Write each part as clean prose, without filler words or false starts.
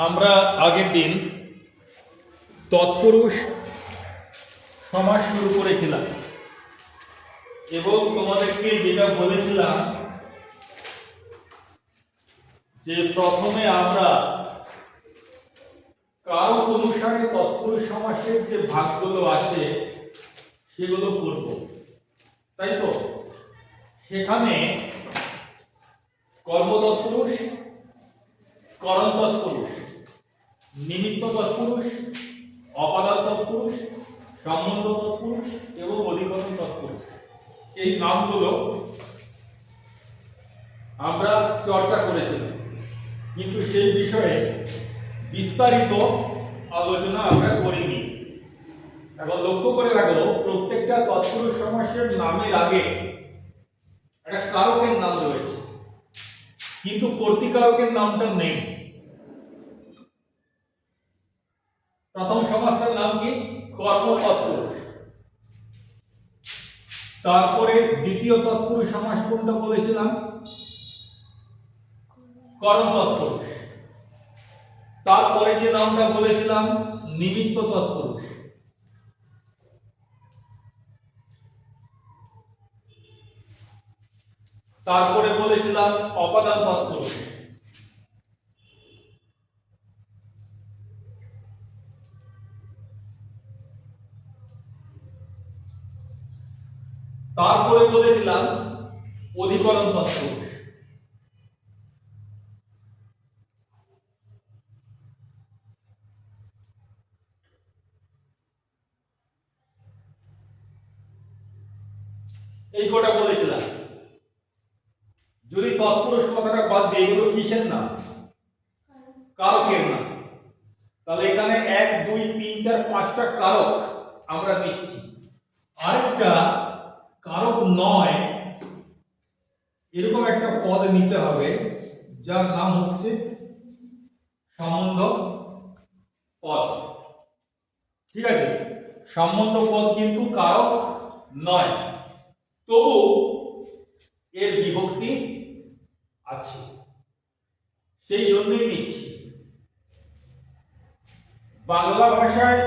আমরা আগের দিন তৎপুরুষ সমাস শুরু করেছিলাম এবং তোমাদেরকে যেটা বলেছিলাম যে প্রথমে আমরা কারক অনুসারে তৎপুরুষ সমাসের যে ভাগগুলো আছে সেগুলো করব, তাই তো? সেখানে কর্ম তৎপুরুষ, করণ তৎপুরুষ, নিমিত্ত তৎপুরুষ, অপাদান তৎপুরুষ, সম্বন্ধ তৎপুরুষ এবং অধিকরণ তৎপুরুষ, এই নামগুলো আমরা চর্চা করেছিলাম, কিন্তু সেই বিষয়ে বিস্তারিত আলোচনা আমরা করিনি। এখন লক্ষ্য করে রাখো, প্রত্যেকটা তৎপুরুষ সমাসের নামের আগে একটা কারকের নাম রয়েছে, কিন্তু কর্তৃকারকের নামটা নেই। প্রথম সমাসটার নাম কি? কর্ম তৎপুরুষ। তারপরে দ্বিতীয় তৎপুরুষ সমাস কোনটা বলেছিলাম? করণ তৎপুরুষ। তারপরে যে নামটা বলেছিলাম নিমিত্ত তৎপুরুষ। তারপরে বলেছিলাম অপাদান তৎপুরুষ। তারপরে বলেছিলাম অধিকরণ তৎপুরুষ। এই কটা বলেছিলাম। যদি তৎপুরুষ কথাটা বাদ দিয়ে এগুলো কিসের নাম? কারকের নাম। তাহলে এখানে 1 2 3 4 5টা কারক আমরা নিচ্ছি। আরেকটা কারক নয় এরকম একটা পদ নিতে হবে যার নাম হচ্ছে সম্বন্ধ পদ। ঠিক আছে, সম্বন্ধ পদ কিন্তু কারক নয়, তবু এর বিভক্তি আছে, সেই জন্যই নিচ্ছি। বাংলা ভাষায়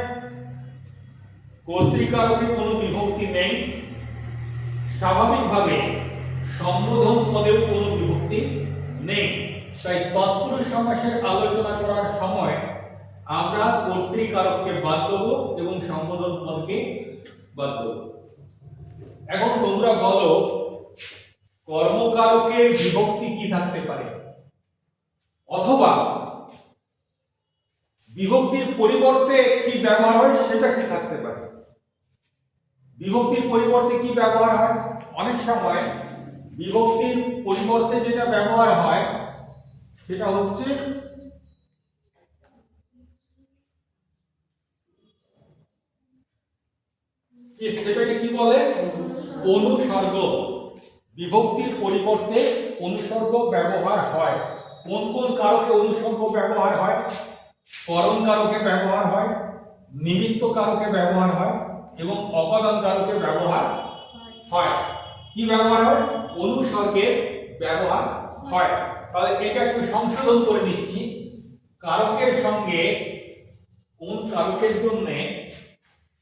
কর্তৃকারকে কোনো বিভক্তি নেই, স্বাভাবিকভাবে সম্বোধন পদেও কোনো বিভক্তি নেই। তাই তৎপুরুষ সমাসের আলোচনা করার সময় আমরা কর্তৃকারককে বাদ দেবো এবং সম্বোধন পদকে বাদ দেবো। এখন তোমরা বলো, কর্মকারকের বিভক্তি কি থাকতে পারে, অথবা বিভক্তির পরিবর্তে কি ব্যবহার হয় সেটা কি থাকতে পারে? বিভক্তির পরিবর্তে কি ব্যবহার হয়? অনেক সময় বিভক্তির পরিবর্তে যেটা ব্যবহার হয় সেটা হচ্ছে সেটাকে কি বলে? অনুসর্গ। বিভক্তির পরিবর্তে অনুসর্গ ব্যবহার হয়। কোন কোন কারকে অনুসর্গ ব্যবহার হয়? করণ কারকে ব্যবহার হয়, নিমিত্ত কারকে ব্যবহার হয় এবং অপাদান কারকে ব্যবহার হয়। কি ব্যবহার হয়? অনুসর্গের ব্যবহার হয়। তাহলে এটা একটু সংশোধন করে দিচ্ছি। কারকের সঙ্গে কোন কারকের জন্য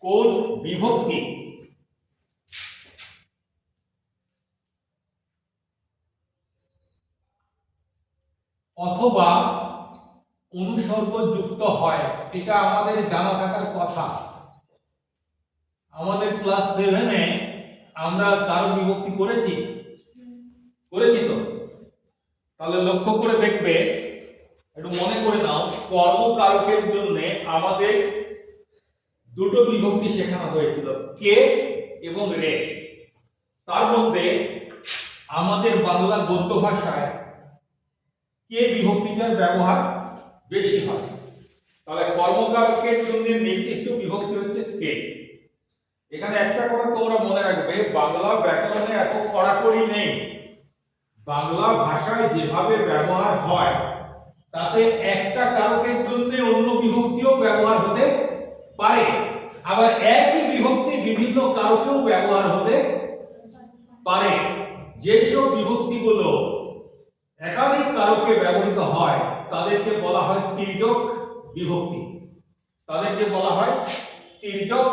কোন বিভক্তি অথবা অনুসর্গ যুক্ত হয়, এটা আমাদের জানা থাকার কথা। আমাদের ক্লাস 7-এ আমরা কারক বিভক্তি করেছি তো? তাহলে লক্ষ্য করে দেখবে, একটু মনে করে নাও, কর্মকারকের জন্য আমাদের দুটো বিভক্তি শেখানো হয়েছিল, কে এবং রে। তার মধ্যে আমাদের বাংলা গদ্য ভাষায় কে বিভক্তিটার ব্যবহার বেশি হয়। তাহলে কর্মকারকের জন্য নির্দিষ্ট বিভক্তি হচ্ছে কে। এখানে একটা কথা তোমরা মনে রাখবে, বাংলা ব্যাকরণে এত কড়াকড়ি নেই। বাংলা ভাষায় যেভাবে ব্যবহার হয় তাতে একটা কারকের জন্য অন্য বিভক্তিও ব্যবহার হতে পারে, আবার একই বিভক্তি বিভিন্ন কারকেও ব্যবহার হতে পারে। যেসব বিভক্তিগুলো একাধিক কারকে ব্যবহৃত হয় তাদেরকে বলা হয় তির্যক বিভক্তি। তাদেরকে বলা হয় তির্যক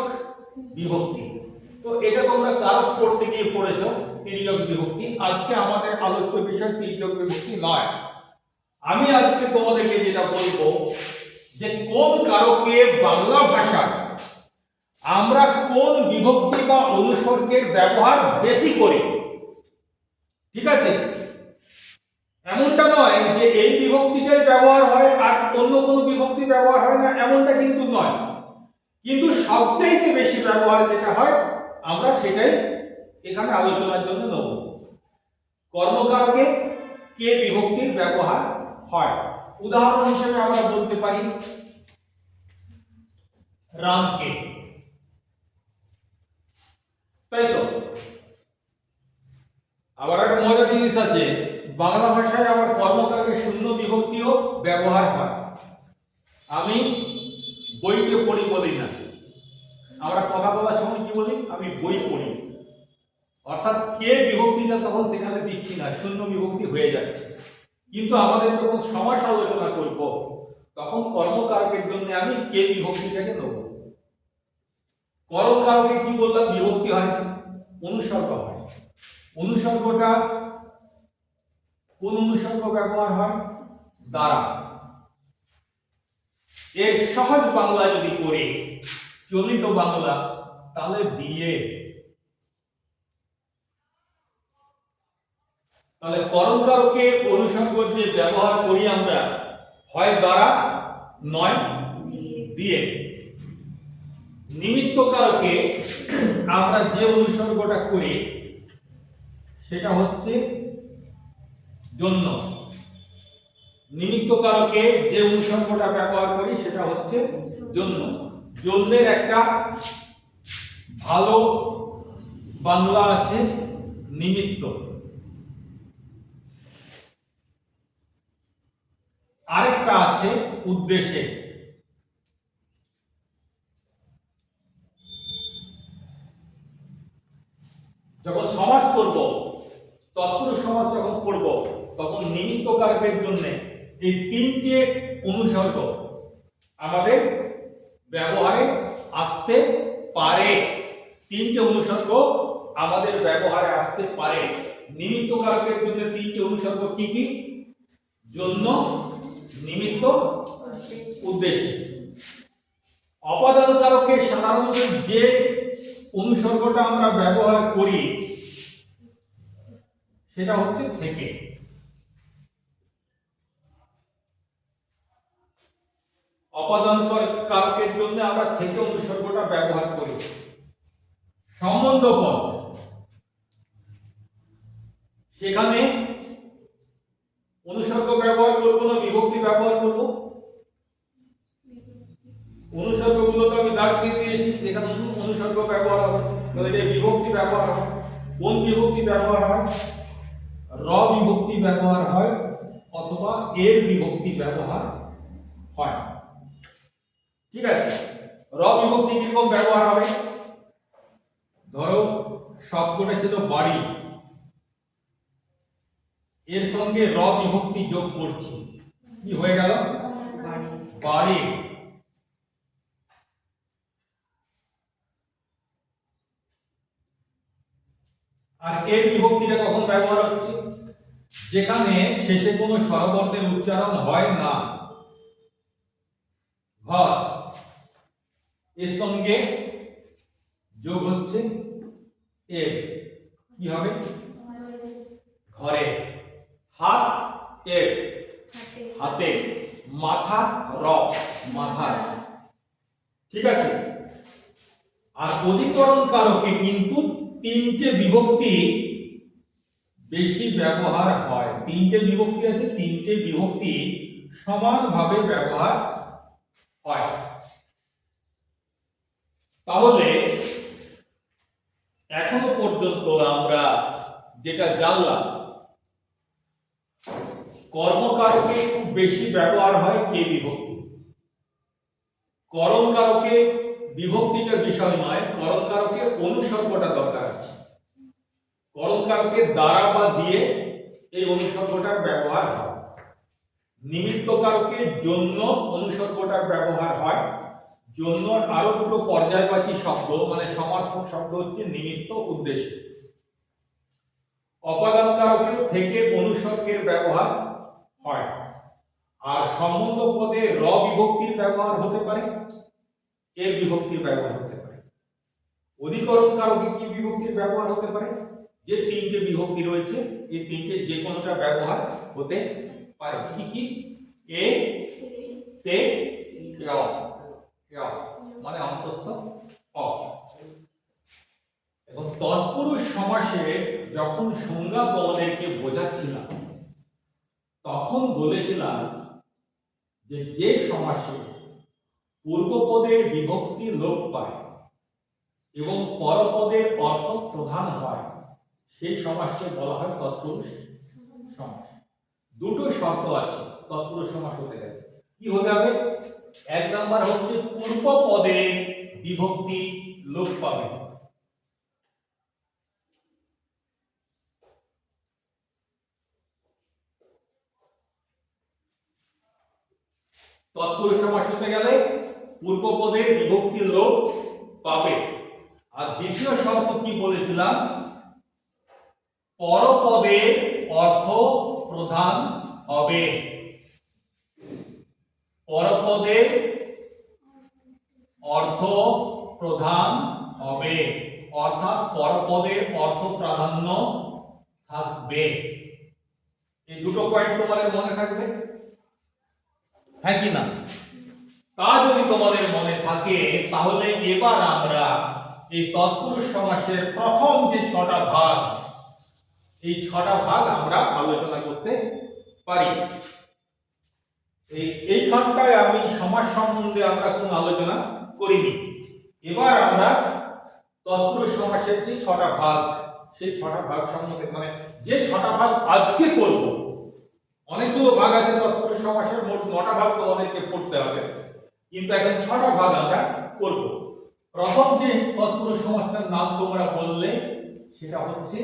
বিভক্তি। তো এটা তোমরা কারক পড়তে গিয়ে পড়েছো তির্যক বিভক্তি। আজকে আমাদের আলোচ্য বিষয় তির্যক বিভক্তি নয়। আমি আজকে তোমাদেরকে যেটা বলবো যে কোন কারকে বাংলা ভাষায় আমরা কোন বিভক্তি বা অনুসর্গের ব্যবহার বেশি করি। ঠিক আছে, এমনটা নয় যে এই বিভক্তিটাই ব্যবহার হয় আর অন্য কোনো বিভক্তি ব্যবহার হয় না, এমনটা কিন্তু নয়। কিন্তু সবচেয়ে বেশি ব্যবহার যেটা হয় আমরা সেটাই এখানে আলোচনার জন্য নেব। কর্মকারকে কে বিভক্তির ব্যবহার হয়। উদাহরণ হিসেবে আমরা বলতে পারি রামকে, তাই তো। আবার একটা মজার জিনিস আছে, বাংলা ভাষায় আবার কর্মকারকে শূন্য বিভক্তিও ব্যবহার হয়। আমি বইকে পড়ি বলি না, আমরা কথা বলার সময় কি বলি, আমি বই পড়ি। অর্থাৎ কে বিভক্তিটা তখন সেখানে দিচ্ছি না, শূন্য বিভক্তি হয়ে যাচ্ছে। কিন্তু আমাদের যখন সমাস আলোচনা করব তখন কর্মকারকের জন্য আমি কে বিভক্তিটাকে নেব। কর্মকারকে কি বললাম, বিভক্তি হয় না, অনুসর্গ হয়। অনুসর্গটা কোন অনুসর্গ ব্যবহার হয়, দ্বারা। এর সহজ বাংলা যদি করি, চলিত বাংলা, তাহলে দিয়ে। তাহলে কর্মকারকে অনুসর্গ যে ব্যবহার করি আমরা, হয় দ্বারা নয় দিয়ে। নিমিত্তকারকে আমরা যে অনুসর্গটা করি সেটা হচ্ছে জন্য। নিমিত্তকারকে যে অনুসর্গটা ব্যবহার করি সেটা হচ্ছে জন্য। জন্যের একটা ভালো বাংলা আছে নিমিত্ত। আরেকটা আছে উদ্দেশ্যে। যখন সমাস করব, তৎপুরুষ সমাস যখন করব, তখন নিমিত্তকারকের জন্য এই তিনটে অনুসর্গ আমাদের ব্যবহারে আসতে পারে। তিনটে অনুসর্গ আমাদের ব্যবহারে আসতে পারে। নিমিত্তকারকের জন্য তিনটে অনুসর্গ কি কি? জন্য, নিমিত্ত, উদ্দেশ্য। অপাদানকারকে সাধারণত যে অনুসর্গটা আমরা ব্যবহার করি সেটা হচ্ছে থেকে। অপাদানকারকের জন্য আমরা থেকে অনুসর্গটা ব্যবহার করি। সম্বন্ধ পদ, সেখানে অনুসর্গ ব্যবহার করব না বিভক্তি ব্যবহার করব? অনুসর্গগুলো তো আমি দাগ দিয়ে দিয়েছি, যেখানে অনুসর্গ ব্যবহার হবে, তাহলে এটা বিভক্তি ব্যবহার হয়। কোন বিভক্তি ব্যবহার হয়? র বিভক্তি ব্যবহার হয় অথবা এর বিভক্তি ব্যবহার হয়। ঠিক আছে, র বিভক্তি কিরকম ব্যবহার হবে? ধরো শব্দটা ছিল বাড়ি, এর সঙ্গে র বিভক্তি যোগ করছি, কি হয়ে গেল? বাড়ি। আর এর বিভক্তিটা কখন ব্যবহার হচ্ছে? যেখানে শেষে কোনো স্বরবর্ণের উচ্চারণ হয় না। ঘর, এর সঙ্গে যোগ হচ্ছে এর, কি হবে? ঘরে। হাত, এর, হাতে। মাথা, র, মাথায়। ঠিক আছে। আর অধিকরণ কারকে কিন্তু তিনটে বিভক্তি বেশি ব্যবহার হয়। তিনটে বিভক্তি আছে, তিনটে বিভক্তি সমানভাবে ব্যবহার হয়। তাহলে এখনো পর্যন্ত আমরা যেটা জানলাম, কর্মকারকে খুব বেশি ব্যবহার হয় কে বিভক্তি। করণকারকে বিভক্তিটা বিষয় নয়, করণকারকে অনুসর্গটা দরকার আছে। করণকারকে দ্বারা বা দিয়ে এই অনুসর্গটার ব্যবহার হয়। নিমিত্ত কারকের জন্য অনুসর্গটার ব্যবহার হয়। জন্য আরো দুটো পর্যায়বাচী শব্দ মানে সমার্থক শব্দ হচ্ছে নিমিত্ত, উদ্দেশ্য। অপাদান কারকের থেকে অনুসর্গের ব্যবহার হয়। আর সম্বন্ধ পদে র বিভক্তির ব্যবহার হতে পারে, এর বিভক্তির ব্যবহার হতে পারে। অধিকরণ কারকে কি বিভক্তির ব্যবহার হতে পারে? যে তিনটে বিভক্তি রয়েছে এই তিনটে যে কোনোটা ব্যবহার হতে পারে। কি কি? এ, তে, মানে অন্তস্থ অ। এবং তৎপুরুষ সমাসে যখন সংজ্ঞা তোমাদেরকে বোঝাচ্ছিলাম তখন বলেছিলাম যে যে সমাসে পূর্বপদের বিভক্তি লোপ পায় এবং পরপদের অর্থ প্রধান হয় সেই সমাসকে বলা হয় তৎপুরুষ সমাস। দুটো শর্ত আছে তৎপুরুষ সমাস হতে গেলে। কি হতে হবে? এক নাম্বার হচ্ছে পূর্বপদে বিভক্তি লোপ পাবে। তৎপুরুষ সমাস হতে গেলে পূর্বপদের বিভক্তি লোপ পাবে। আর দ্বিতীয় শর্ত কি বলেছিলাম? পরপদের অর্থ প্রধান হবে। পরপদের অর্থ প্রধান হবে, অর্থাৎ পরপদের অর্থ প্রাধান্য থাকবে। এই দুটো পয়েন্ট তোমাদের মনে থাকবে, হ্যাঁ কি না? তা যদি তোমাদের মনে থাকে তাহলে এবার আমরা এই তৎপুরুষ সমাসের প্রথম যে 6টা ভাগ, এই 6টা ভাগ আমরা আলোচনা করতে পারি। এইখানটায় আমি সমাস সম্বন্ধে আমরা কোনো আলোচনা করিনি। এবার আমরা তৎপুরুষ সমাসের যে 6টা ভাগ, সেই 6টা ভাগ সম্বন্ধে, মানে যে 6টা ভাগ আজকে করব, অনেকগুলো ভাগ আছে তৎপুরুষ সমাসের, মোট 9টা ভাগ তোমাদেরকে পড়তে হবে, কিন্তু এখন 6টা ভাগ আমরা করব। প্রথম যে তৎপুরুষ সমাসটার নাম তোমরা বললে সেটা হচ্ছে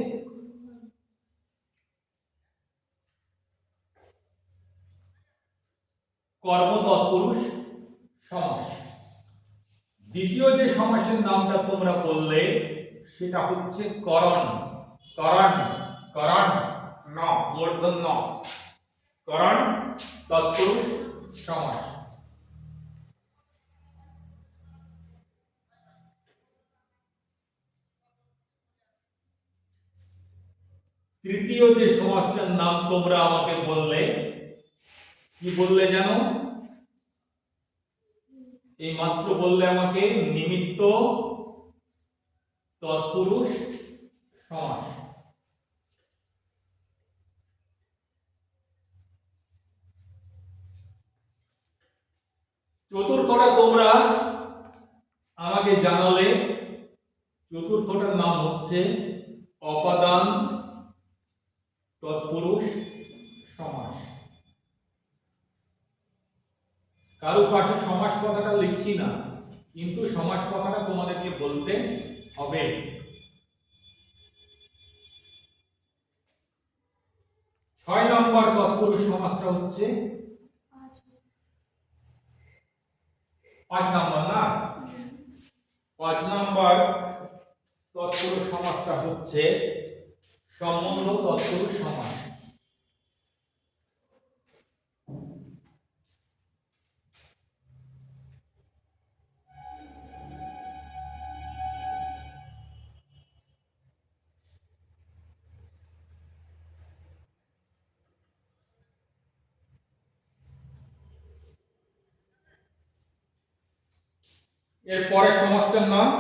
কর্ম তৎপুরুষ সমাস। দ্বিতীয় যে সমাসের নামটা তোমরা বললে সেটা হচ্ছে করণ। করণ, করণ ন, মূর্ধন্য ন, করণ তৎপুরুষ সমাস। তৃতীয় যে সমাসটার নাম তোমরা আমাকে বললে, কি বললে জানো? এই মাত্র বললে আমাকে নিমিত্ত তৎপুরুষ সমাস। চতুর্থটা তোমরা আমাকে জানালে, চতুর্থটার নাম হচ্ছে অপাদান তৎপুরুষ সমাস। কারো পাশে সমাস কথাটা লিখছি না, কিন্তু সমাস কথাটা তোমাদেরকে বলতে হবে। ছয় নম্বর তৎপুরুষ সমাসটা হচ্ছে 5 নম্বর, না? 5 নম্বর তৎপুরুষ সমাসটা হচ্ছে সম্বন্ধ তৎপুরুষ সমাস। এর পরে সমাসটার নাম,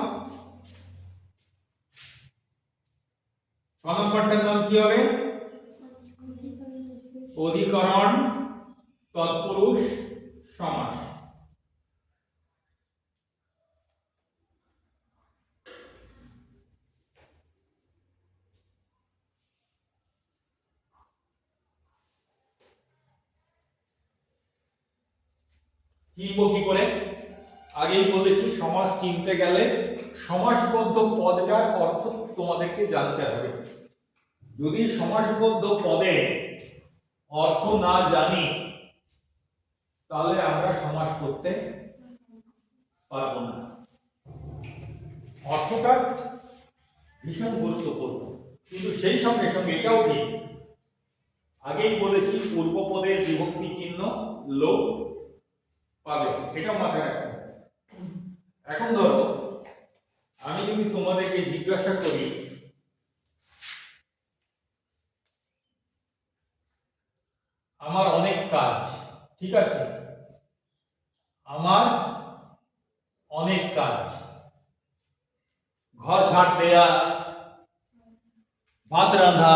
6 নম্বরটার নাম কি হবে? অধিকরণ তৎপুরুষ সমাস। কি করে? আগেই বলেছি সমাস চিনতে গেলে সমাসবদ্ধ পদটার অর্থ তোমাদেরকে জানতে হবে। যদি সমাসবদ্ধ পদে অর্থ না জানি তাহলে আমরা সমাস করতে পারবো না। অর্থটা ভীষণ গুরুত্বপূর্ণ, কিন্তু সেই সঙ্গে সঙ্গে এটাও ঠিক, আগেই বলেছি পূর্বপদের বিভক্তি চিহ্ন লোপ পাবে, এটা মাথায় রাখতে হবে। এখন ধরো আমি যদি তোমাদেরকে জিজ্ঞাসা করি আমার অনেক কাজ, ঠিক আছে, আমার অনেক কাজ, ঘর ঝাড় দেয়া, ভাত রাঁধা,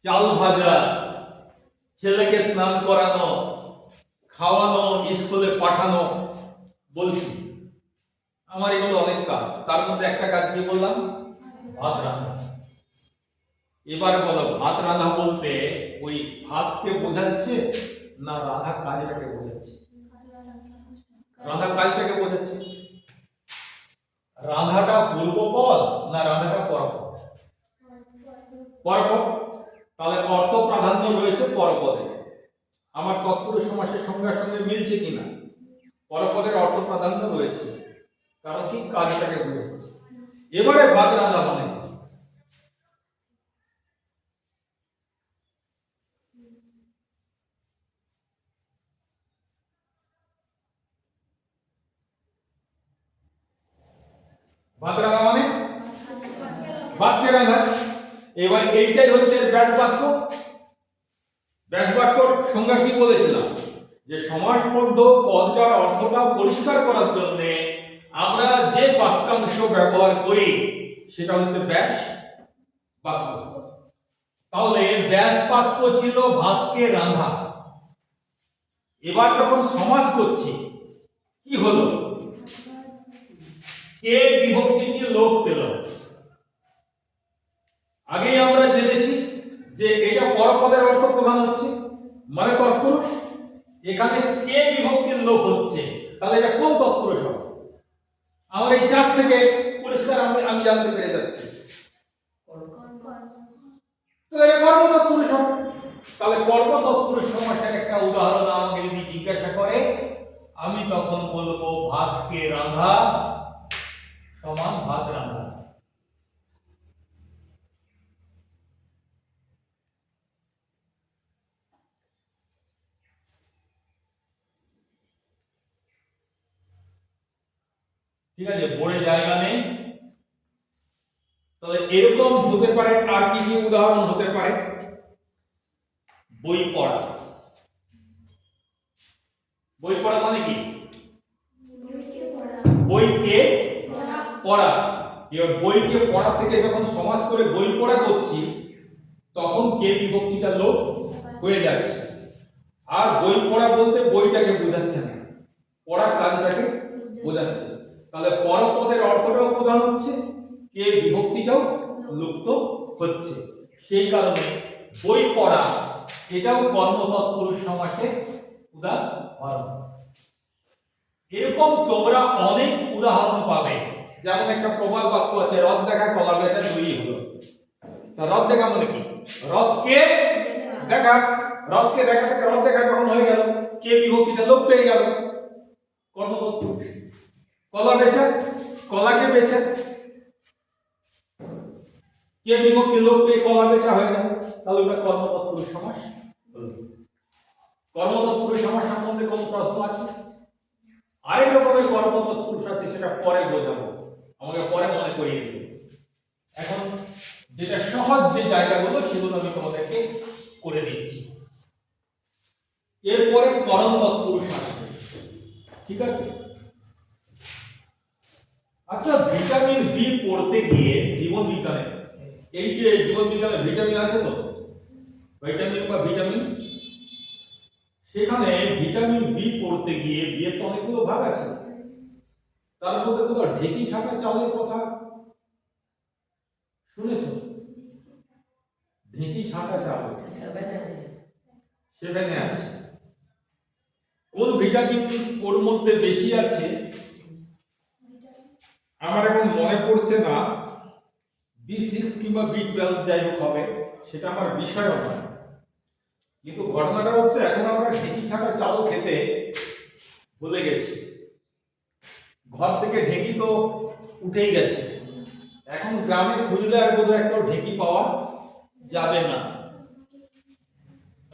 চাল ভাজা, ছেলেকে স্নান করানো, খাওয়ানো, স্কুলে পাঠানো, বলছি আমার এগুলো অনেক কাজ। তার মধ্যে একটা কাজ কি বললাম? ভাত রাঁধা। এবার বলো ভাত রাঁধা বলতে ওই ভাতকে বোঝাচ্ছে না রাঁধা কাজটাকে বোঝাচ্ছে? রাঁধা কাজটাকে বোঝাচ্ছে। রাঁধাটা পূর্বপদ না রাঁধাটা পরপদ? পরপদ। তাহলে অর্থ প্রাধান্য রয়েছে পরপদে। আমার তৎপুরুষ সমাসের সংজ্ঞার সঙ্গে মিলছে কিনা? পরপদের অর্থ প্রাধান্য রয়েছে, কারণ কি কাজটাকে বোঝাচ্ছে। এবারে ভাত রাঁধা মানে ভাত রাঁধা মানে ভাতকে রাঁধা। এবার এইটাই হচ্ছে ব্যাস বাক্য। ব্যাস বাক্যর সংজ্ঞা কি বলেছিলাম? যে সমাসবদ্ধ পদটার অর্থটা পরিষ্কার করার জন্য আমরা যে বাক্যাংশ ব্যবহার করি সেটা হচ্ছে ব্যাস বাক্য। তাহলে ব্যাস বাক্য ছিল ভাতকে রাঁধা। এবার যখন সমাস করছি কি হলো? কে বিভক্তিটি লোপ পেল। আগেই আমরা জেনেছি যে এটা পরপদের অর্থ প্রধান হচ্ছে মানে তৎপুরুষ, এখানে কে বিভক্তির লোপ হচ্ছে, তাহলে এটা কোন তৎপুরুষ হবে? আমার এই চার থেকে পরিষ্কার আমি জানতে পেরে যাচ্ছি, তাহলে কর্ম তৎপুরুষ হবে। তাহলে কর্ম তৎপুরুষ সমাসের একটা উদাহরণ আমাকে যদি জিজ্ঞাসা করে আমি তখন বলবো ভাতকে রাঁধা সমান ভাত রাঁধা। ঠিক আছে, পড়ে জায়গা নেই। তাহলে এরকম হতে পারে। আর কি কি উদাহরণ হতে পারে? বই পড়া। বই পড়া মানে কি? বইকে পড়া। এবার বইকে পড়া থেকে যখন সমাস করে বই পড়া করছি তখন কে বিভক্তিটা লোপ হয়ে যাচ্ছে। আর বই পড়া বলতে বইটাকে বোঝাচ্ছে না, পড়া কাজটাকে বোঝাচ্ছে। তাহলে পরপদের অর্থটাও প্রধান হচ্ছে, কে বিভক্তিটাও লুপ্ত হচ্ছে। সেই কারণে বই পড়া এটাও কর্ম তৎপুরুষ সমাসের উদাহরণ। এরকম তোমরা অনেক উদাহরণ পাবে। যেমন একটা প্রবাদ বাক্য আছে, রথ দেখা কলা বেচা দুই হলো। তা রথ দেখা মানে কি? রথকে দেখা, রথকে দেখা থেকে রথ দেখা যখন হয়ে গেল কে বিভক্তিটা লোপ পেয়ে গেল, কর্ম তৎপুরুষ। কলা বেচা, কলাকে বেচা, কে বিভক্তি লোপ পেয়ে কলা বেচা হয়ে গেল, তাহলে ওটা কর্ম তৎপুরুষ সমাস হলো। কর্ম তৎপুরুষ সমাস সম্বন্ধে কোন প্রশ্ন আছে? আরেক রকমের কর্ম তৎপুরুষ আছে, সেটা পরে বোঝাবো, আমাকে পরে মনে করিয়ে দিও। এখন যেটা সহজ যে জায়গাগুলো সেগুলো আমি তোমাদেরকে করে দিচ্ছি। এরপরে করণ তৎপুরুষ আসবে, ঠিক আছে? আচ্ছা, ভিটামিন বি পড়তে গিয়ে জীবন বিজ্ঞানে, এই যে জীবন বিজ্ঞানে ভিটামিন আছে তো, ভিটামিন বা ভিটামিন, সেখানে ভিটামিন বি পড়তে গিয়ে বিয়ের তো অনেকগুলো ভাগ আছে। তার মধ্যে কোথাও ঢেকি ছাটা চালের কথা শুনেছ? ঢেকি ছাটা চাল সেখানে আছে। কোন ভিটামিন ওর মধ্যে বেশি আছে আমার এখন মনে পড়ছে না, বি6 কিংবা বি12 যাই হোক হবে, সেটা আমার বিষয় নয়। কিন্তু ঘটনাটা হচ্ছে এখন আমরা ঢেঁকি ছাড়া চাল খেতে ভুলে গেছি। ঘর থেকে ঢেঁকি তো উঠেই গেছে। এখন গ্রামে খুঁজলে আর বোধহয় একটাও ঢেঁকি পাওয়া যাবে না।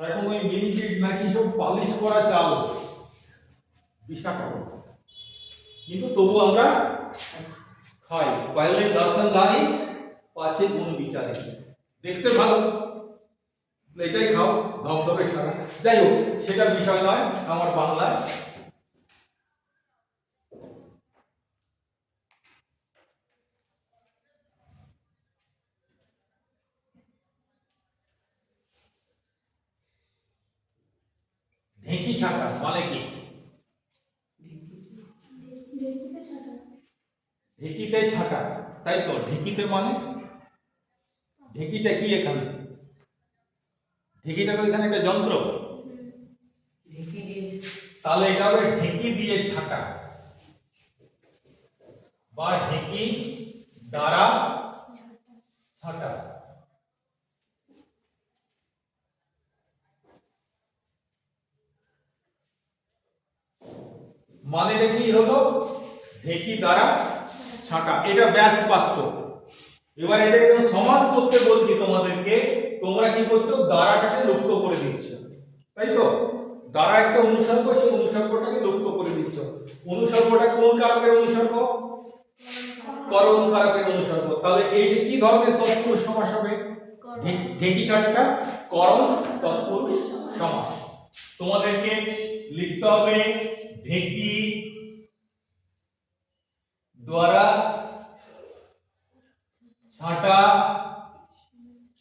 এখন ওই মিনিকেট নাকি সব পালিশ করা চাল, বিষাক্ত। কিন্তু তবু আমরা খাই। পহলে দর্শনধারী পাছে গুণ বিচারে। দেখতে ভালো, এটাই খাও, ধবধবে সারা। যাই হোক, সেটা বিষয় নয় আমার বাংলায়। ঢেঁকি ছাঁটা মানে কি? ঢেঁকিতে ছাঁটা, তাই তো? ঢেঁকিতে মানে ঢেঁকিটা কি এখানে? ঢেঁকিটা তো এখানে একটা যন্ত্র, তাহলে এটা হবে ঢেঁকি দিয়ে ছাঁটা বা ঢেঁকি দ্বারা ছাঁটা। মানেটা কি হলো? ঢেঁকি দ্বারা ছাঁটা, এটা ব্যাস বাক্য। এবার এটা একদম সমাস করতে বলছি তোমাদেরকে, তোমরা কি করছো? দ্বারাটাকে লুপ্ত করে দিচ্ছ, তাই তো? দ্বারা একটা অনুসর্গ, সেই অনুসর্গটাকে লুপ্ত করে দিচ্ছ। অনুসর্গটা কোন কারকের অনুসর্গ? করণ কারকের অনুসর্গ। তাহলে এইটা কি ধরনের তৎপুরুষ সমাস হবে? ঢেঁকি ছাঁটা করণ তৎপুরুষ সমাস। তোমাদেরকে লিখতে হবে ঢেঁকি দ্বারা ছাঁটা,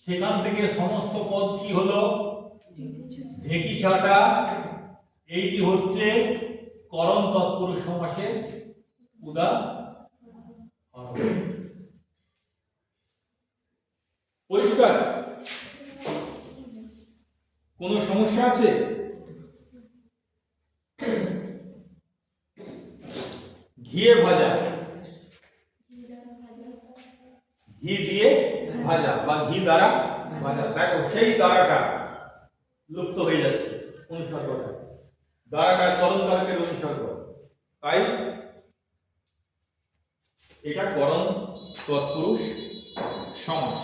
সেখান থেকে সমস্ত পদ কি হলো? ঢেঁকি ছাঁটা। এইটি হচ্ছে করণ তৎপুরুষ সমাসের উদাহরণ। পরিষ্কার? কোনো সমস্যা আছে? ঘিয়ে ভাজা, ঘি দিয়ে ভাজা বা ঘি দ্বারা ভাজা। দেখো সেই দ্বারাটা লুপ্ত হয়ে যাচ্ছে, অনুসর্গটা। দ্বারাটা করণ কারকের অনুসর্গ, তাই এটা করণ তৎপুরুষ সমাস।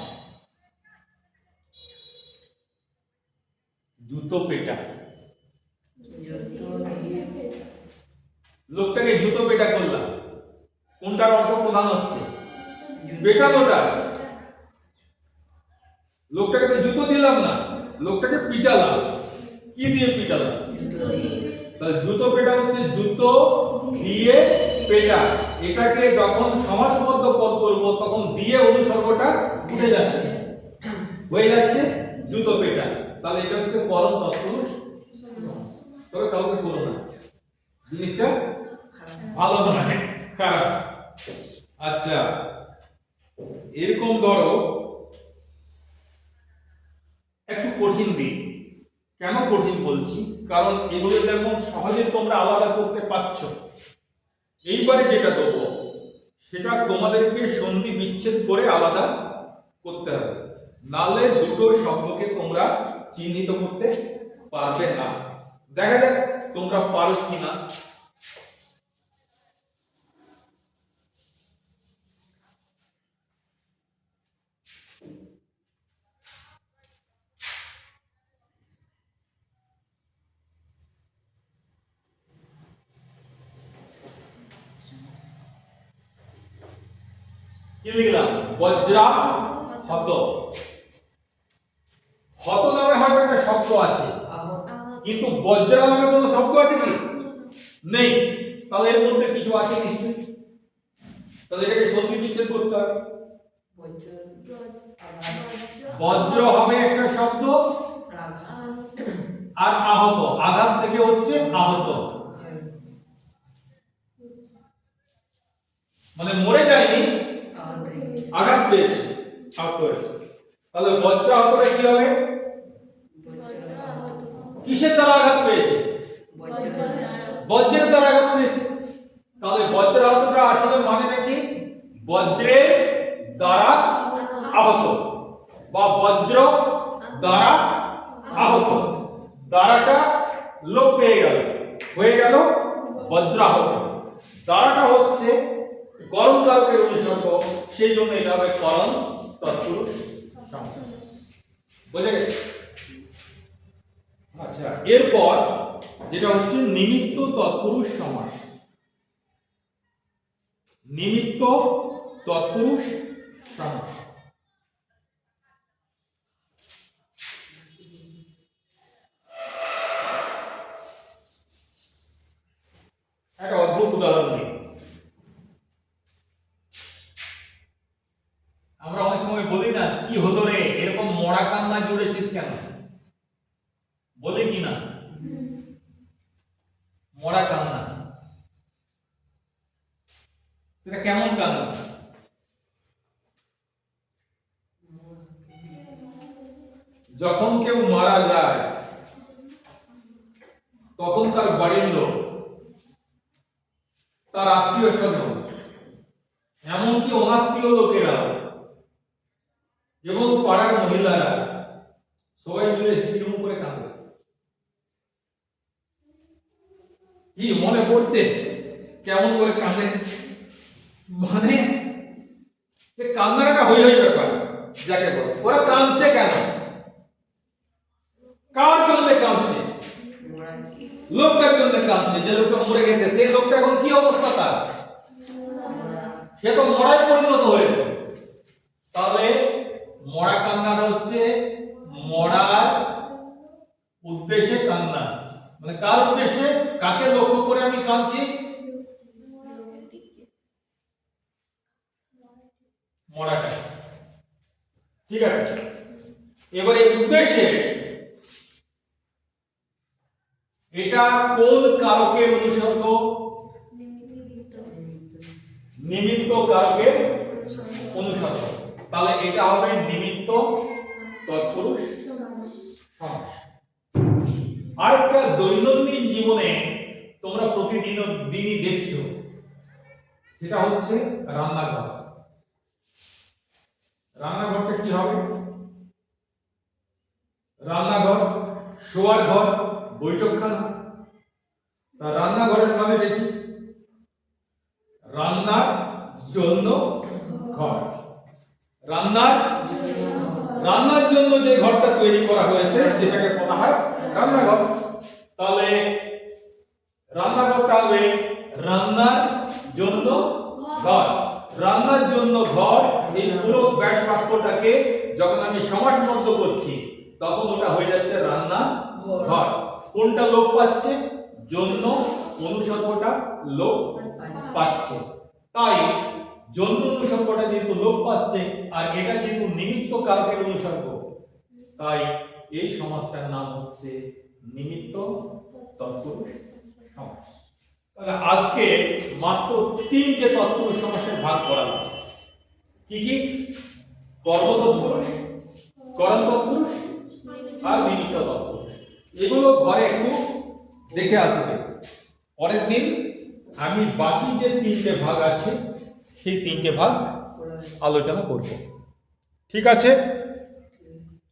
জুতো পেটা, লোকটাকে জুতো পেটা করলাম, কোনটার অর্থ প্রধান হচ্ছে? পেটানোটা। লোকটাকে তো জুতো দিলাম না, লোকটাকে পিটালাম। কি দিয়ে পিটালাম? তাহলে জুতো পেটা হচ্ছে জুতো দিয়ে পেটা। এটাকে যখন সমাসবদ্ধ পদ করব তখন দিয়ে অনুসর্গটা উঠে যাচ্ছে, হয়ে যাচ্ছে জুতো পেটা। তাহলে এটা হচ্ছে করণ তৎপুরুষ। তবে কাউকে করো না, জিনিসটা ভালো নয়, খারাপ। আচ্ছা, এরকম ধরো একটু কঠিন দিক। কেন কঠিন বলছি? কারণ এগুলো যেমন সহজে তোমরা আলাদা করতে পারছো, এইবারে যেটা দেবো সেটা তোমাদেরকে সন্ধি বিচ্ছেদ করে আলাদা করতে হবে, নালে দুটো শব্দকে তোমরা চিহ্নিত করতে পারবে না। দেখা যাক তোমরা পারো কিনা। কি লিখলাম? বজ্রা হত। হত নামে হয়তো একটা শব্দ আছে, কিন্তু বজ্রা নামে কোনো শব্দ আছে কি? নেই। তাহলে এর মধ্যে কিছু আছে নিশ্চয়ই। তাহলে এটাকে সন্ধি বিচ্ছেদ করতে হবে। বজ্র হবে একটা শব্দ, আর আহত, আঘাত থেকে হচ্ছে আহত, মানে মরে যায়নি, আঘাত পেয়েছে, আহত হয়েছে। তাহলে বজ্র আহতটা কি হবে? কিসের দ্বারা আঘাত পেয়েছে? বজ্রের দ্বারা আঘাত পেয়েছে। তাহলে বজ্র আহতটা আসলে মানেটা কি? বজ্রের দ্বারা আহত বা বজ্র দ্বারা আহত। বজ্রাহত। দ্বারাটা হচ্ছে করণ কারকের অনুসর্গ, সেই জন্য এটা হবে করণ তৎপুরুষ সমাস। বুঝে গেছে? আচ্ছা, এরপর যেটা হচ্ছে নিমিত্ত তৎপুরুষ সমাস। নিমিত্ত তৎপুরুষ সমাস। একটা অদ্ভুত উদাহরণ দিই। আমরা অনেক সময় বলি না, কি হলো রে এরকম মরা কান্না জুড়েছিস কেন? বলে কি না? মরা কান্না, সেটা কেমন কান্না? যখন কেউ মারা যায় তখন তার বাড়ির লোক, তার আত্মীয় স্বজন, এমনকি অনাত্মীয় লোকেরাও এবং পাড়ার মহিলারা সবাই মিলে কিরকম করে কাঁদে। কি মনে পড়ছে কেমন করে কাঁদে? মানে কান্নাটা হই হই ব্যাপার যাকে বলে। ওরা কাঁদছে কেন? কার জন্য কাঁদছে? লোকটার জন্য কাঁদছে, যে লোকটা মরে গেছে। সেই লোকটা এখন কি অবস্থা তার? সে তো মরায় পরিণত হয়েছে। তাহলে মরা কান্নাটা হচ্ছে মরার উদ্দেশ্যে কান্না। মানে কার উদ্দেশ্যে? কাকে লক্ষ্য করে আমি কাঁদছি? মরাটা। ঠিক আছে, এবার এই উদ্দেশ্যে এটা কোন কারকের অনুসর্গ? নিমিত্ত কারকের অনুসর্গ। তাহলে এটা হবে নিমিত্ত তৎপুরুষ সমাস। আরেকটা দৈনন্দিন জীবনে তোমরা প্রতিদিনই দেখছো, সেটা হচ্ছে রান্নাঘর। রান্নাঘরটা কি হবে? রান্নাঘর, শোয়ার ঘর, বৈঠকখানা। তা রান্নাঘরের মানে দেখি রান্নার জন্য ঘর। রান্নার জন্য যে ঘরটা তৈরি করা হয়েছে সেটাকে বলা হয় রান্নাঘর। তাহলে রান্নাঘরটা হবে রান্নার জন্য ঘর। রান্নার জন্য ঘর, এই পুরো ব্যাস বাক্যটাকে যখন আমি সমাসবদ্ধ করছি তখন ওটা হয়ে যাচ্ছে রান্না ঘর। কোনটা লোপ পাচ্ছে? জন্য অনুসর্গটা লোপ পাচ্ছে। তাই জন্য অনুসর্গটা যেহেতু লোপ পাচ্ছে আর এটা যেহেতু নিমিত্ত কারকের অনুসর্গ, তাই এই সমাসটার নাম হচ্ছে নিমিত্ত তৎপুরুষ সমাস। তাহলে আজকে মাত্র 3টে তৎপুরুষ সমাসের ভাগ করালাম। কি কি? কর্ম তৎপুরুষ, করণ তৎপুরুষ আর নিমিত্ত তৎপুরুষ। এগুলো ঘরে একটু দেখে আসবে। পরের দিন আমি বাকি যে 3টে ভাগ আছে সেই 3টে ভাগ আলোচনা করব। ঠিক আছে?